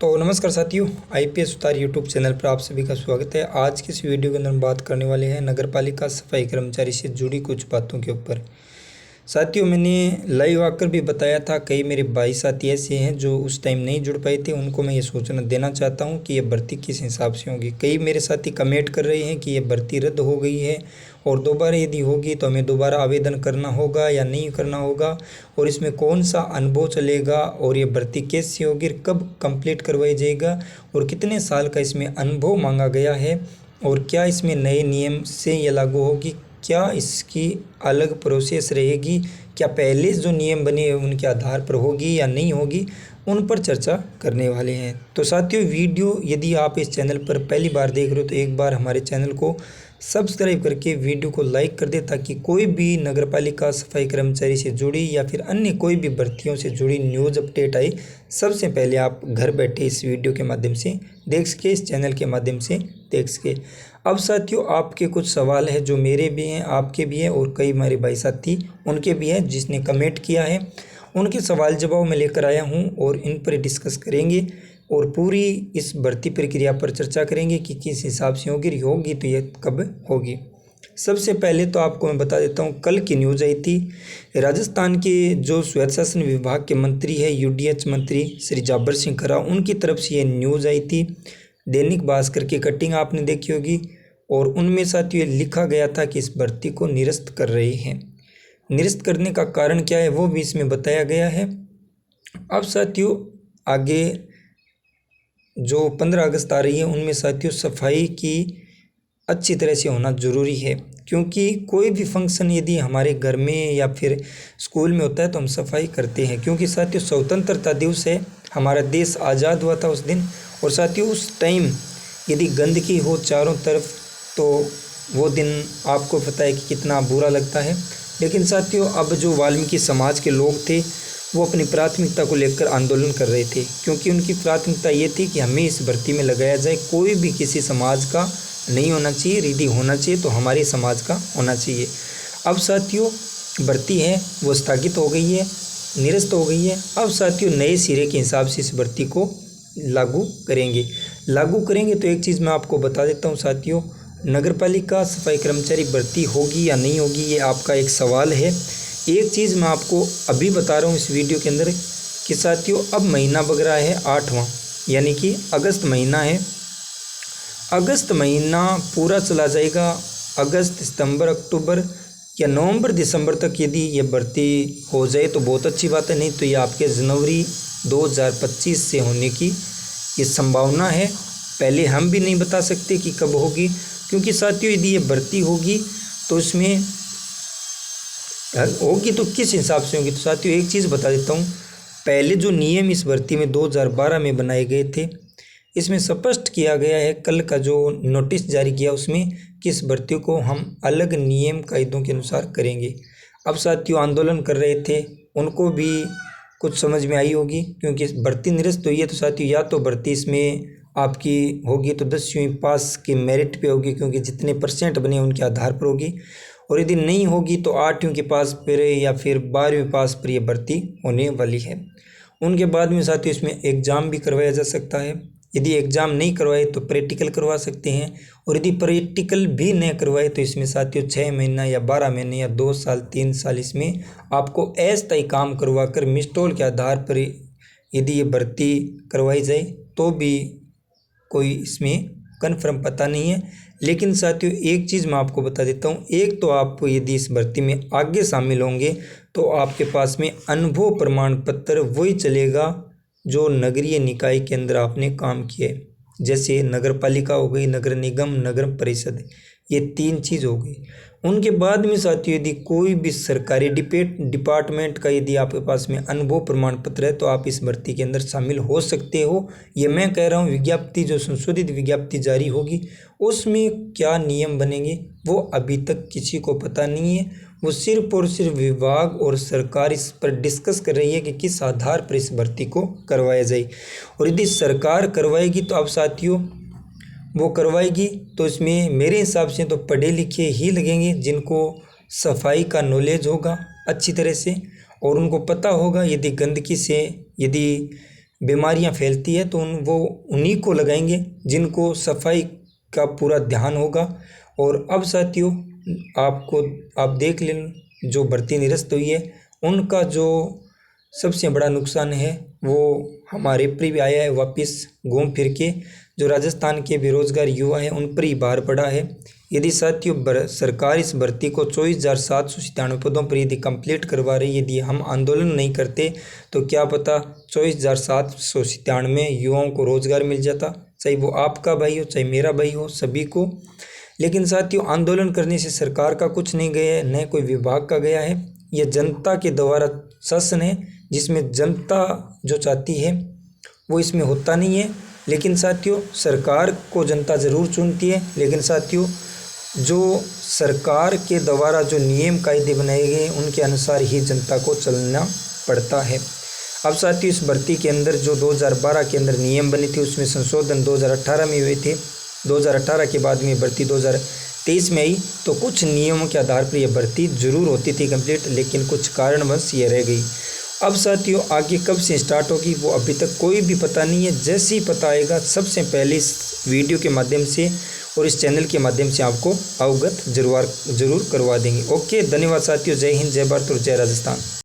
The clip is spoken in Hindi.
तो नमस्कार साथियों, आईपीएस उतार यूट्यूब चैनल पर आप सभी का स्वागत है। आज की इस वीडियो के अंदर हम बात करने वाले हैं नगरपालिका सफाई कर्मचारी से जुड़ी कुछ बातों के ऊपर। साथियों, मैंने लाइव आकर भी बताया था, कई मेरे भाई साथी ऐसे हैं जो उस टाइम नहीं जुड़ पाए थे, उनको मैं ये सूचना देना चाहता हूँ कि ये भर्ती किस हिसाब से होगी। कई मेरे साथी कमेंट कर रहे हैं कि ये भर्ती रद्द हो गई है और दोबारा यदि होगी तो हमें दोबारा आवेदन करना होगा या नहीं करना होगा, और इसमें कौन सा अनुभव चलेगा, और ये भर्ती कैसे होगी, कब कंप्लीट करवाई जाएगा, और कितने साल का इसमें अनुभव मांगा गया है, और क्या इसमें नए नियम से ये लागू होगी, क्या इसकी अलग प्रोसेस रहेगी, क्या पहले जो नियम बने हैं उनके आधार पर होगी या नहीं होगी, उन पर चर्चा करने वाले हैं। तो साथियों, वीडियो यदि आप इस चैनल पर पहली बार देख रहे हो तो एक बार हमारे चैनल को सब्सक्राइब करके वीडियो को लाइक कर दे, ताकि कोई भी नगरपालिका सफाई कर्मचारी से जुड़ी या फिर अन्य कोई भी भर्तियों से जुड़ी न्यूज़ अपडेट आए, सबसे पहले आप घर बैठे इस वीडियो के माध्यम से देख सके, इस चैनल के माध्यम से देख सके। अब साथियों, आपके कुछ सवाल है जो मेरे भी हैं, आपके भी हैं, और कई हमारे भाई साथी उनके भी हैं जिसने कमेंट किया है, उनके सवाल जवाब मैं लेकर आया हूं और इन पर डिस्कस करेंगे और पूरी इस भर्ती प्रक्रिया पर चर्चा करेंगे कि किस हिसाब से होगी तो ये कब होगी। सबसे पहले तो आपको मैं बता देता हूँ, कल की न्यूज़ आई थी, राजस्थान के जो स्वशासन विभाग के मंत्री है, यूडीएच मंत्री श्री जाबर सिंह खरा, उनकी तरफ से ये न्यूज़ आई थी। दैनिक भास्कर की कटिंग आपने देखी होगी, और उनमें साथियों लिखा गया था कि इस भर्ती को निरस्त कर रहे हैं। निरस्त करने का कारण क्या है वो भी इसमें बताया गया है। अब साथियों, आगे जो 15 अगस्त आ रही है उनमें साथियों सफाई की अच्छी तरह से होना ज़रूरी है, क्योंकि कोई भी फंक्शन यदि हमारे घर में या फिर स्कूल में होता है तो हम सफाई करते हैं, क्योंकि साथियों स्वतंत्रता दिवस है, हमारा देश आज़ाद हुआ था उस दिन, और साथियों उस टाइम यदि गंदगी हो चारों तरफ तो वो दिन आपको पता है कि कितना बुरा लगता है। लेकिन साथियों, अब जो वाल्मीकि समाज के लोग थे वो अपनी प्राथमिकता को लेकर आंदोलन कर रहे थे, क्योंकि उनकी प्राथमिकता ये थी कि हमें इस भर्ती में लगाया जाए, कोई भी किसी समाज का नहीं होना चाहिए, यदि होना चाहिए तो हमारे समाज का होना चाहिए। अब साथियों, भर्ती है वो स्थगित हो गई है, निरस्त हो गई है। अब साथियों नए सिरे के हिसाब से इस भर्ती को लागू करेंगे तो एक चीज़ मैं आपको बता देता हूँ साथियों, नगरपालिका सफाई कर्मचारी भर्ती होगी या नहीं होगी, ये आपका एक सवाल है। एक चीज़ मैं आपको अभी बता रहा हूँ इस वीडियो के अंदर कि साथियों अब महीना बग रहा है 8वां, यानी कि अगस्त महीना है। अगस्त महीना पूरा चला जाएगा, अगस्त सितंबर अक्टूबर या नवंबर दिसंबर तक यदि ये भर्ती हो जाए तो बहुत अच्छी बात है, नहीं तो ये आपके जनवरी 2025 से होने की ये संभावना है। पहले हम भी नहीं बता सकते कि कब होगी, क्योंकि साथियों यदि ये भर्ती होगी तो इसमें होगी तो किस हिसाब से होगी। तो साथियों एक चीज़ बता देता हूँ, पहले जो नियम इस भर्ती में 2012 में बनाए गए थे, इसमें स्पष्ट किया गया है, कल का जो नोटिस जारी किया उसमें, कि इस भर्ती को हम अलग नियम कायदों के अनुसार करेंगे। अब साथियों आंदोलन कर रहे थे उनको भी कुछ समझ में आई होगी, क्योंकि भर्ती निरस्त हुई है तो साथियों या तो भर्ती इसमें आपकी होगी तो 10वीं पास की मेरिट पे होगी, क्योंकि जितने परसेंट बने उनके आधार पर होगी, और यदि नहीं होगी तो 8वीं के पास पर या फिर 12वीं पास पर यह भर्ती होने वाली है। उनके बाद में साथियों इसमें एग्ज़ाम भी करवाया जा सकता है। यदि एग्ज़ाम नहीं करवाए तो प्रैक्टिकल करवा सकते हैं, और यदि प्रैक्टिकल भी नहीं करवाए तो इसमें साथियों 6 महीना या 12 महीने या 2 साल 3 साल इसमें आपको अस्थायी काम करवा कर मिसटोल के आधार पर यदि ये भर्ती करवाई जाए तो भी कोई इसमें कन्फर्म पता नहीं है। लेकिन साथियों एक चीज़ मैं आपको बता देता हूँ, एक तो आप यदि इस भर्ती में आगे शामिल होंगे तो आपके पास में अनुभव प्रमाण पत्र वही चलेगा जो नगरीय निकाय के अंदर आपने काम किया है, जैसे नगर पालिका हो गई, नगर निगम, नगर परिषद, ये 3 चीज़ हो गई। उनके बाद में साथियों यदि कोई भी सरकारी डिपार्टमेंट का यदि आपके पास में अनुभव प्रमाण पत्र है तो आप इस भर्ती के अंदर शामिल हो सकते हो। ये मैं कह रहा हूँ, विज्ञप्ति जो संशोधित विज्ञप्ति जारी होगी उसमें क्या नियम बनेंगे वो अभी तक किसी को पता नहीं है, वो सिर्फ और सिर्फ विभाग और सरकार इस पर डिस्कस कर रही है कि किस आधार पर इस भर्ती को करवाया जाए। और यदि सरकार करवाएगी तो अब साथियों वो करवाएगी तो इसमें मेरे हिसाब से तो पढ़े लिखे ही लगेंगे, जिनको सफाई का नॉलेज होगा अच्छी तरह से, और उनको पता होगा यदि गंदगी से यदि बीमारियां फैलती है तो वो उन्हीं को लगाएंगे जिनको सफाई का पूरा ध्यान होगा। और अब साथियों आप देख लें, जो भर्ती निरस्त हुई है उनका जो सबसे बड़ा नुकसान है वो हमारे पर भी आया है वापस घूम फिर के। जो राजस्थान के बेरोजगार युवा हैं उन पर ही भार पड़ा है। यदि साथियों सरकार इस भर्ती को 24,797 पदों पर यदि कंप्लीट करवा रही, यदि हम आंदोलन नहीं करते तो क्या पता 24,797 युवाओं को रोजगार मिल जाता, चाहे वो आपका भाई हो चाहे मेरा भाई हो, सभी को। लेकिन साथियों आंदोलन करने से सरकार का कुछ नहीं गया है, न कोई विभाग का गया है। यह जनता के द्वारा शासन है जिसमें जनता जो चाहती है वो इसमें होता नहीं है। लेकिन साथियों सरकार को जनता ज़रूर चुनती है, लेकिन साथियों जो सरकार के द्वारा जो नियम कायदे बनाए गए उनके अनुसार ही जनता को चलना पड़ता है। अब साथियों इस भर्ती के अंदर जो 2012 के अंदर नियम बने थे उसमें संशोधन 2018 में हुए थे। 2018 के बाद में भर्ती 2023 में आई, तो कुछ नियमों के आधार पर यह भर्ती जरूर होती थी कंप्लीट, लेकिन कुछ कारणवश ये रह गई। अब साथियों आगे कब से स्टार्ट होगी वो अभी तक कोई भी पता नहीं है। जैसे ही पता आएगा सबसे पहले इस वीडियो के माध्यम से और इस चैनल के माध्यम से आपको अवगत जरूर करवा देंगे। ओके, धन्यवाद साथियों। जय हिंद, जय भारत और जय राजस्थान।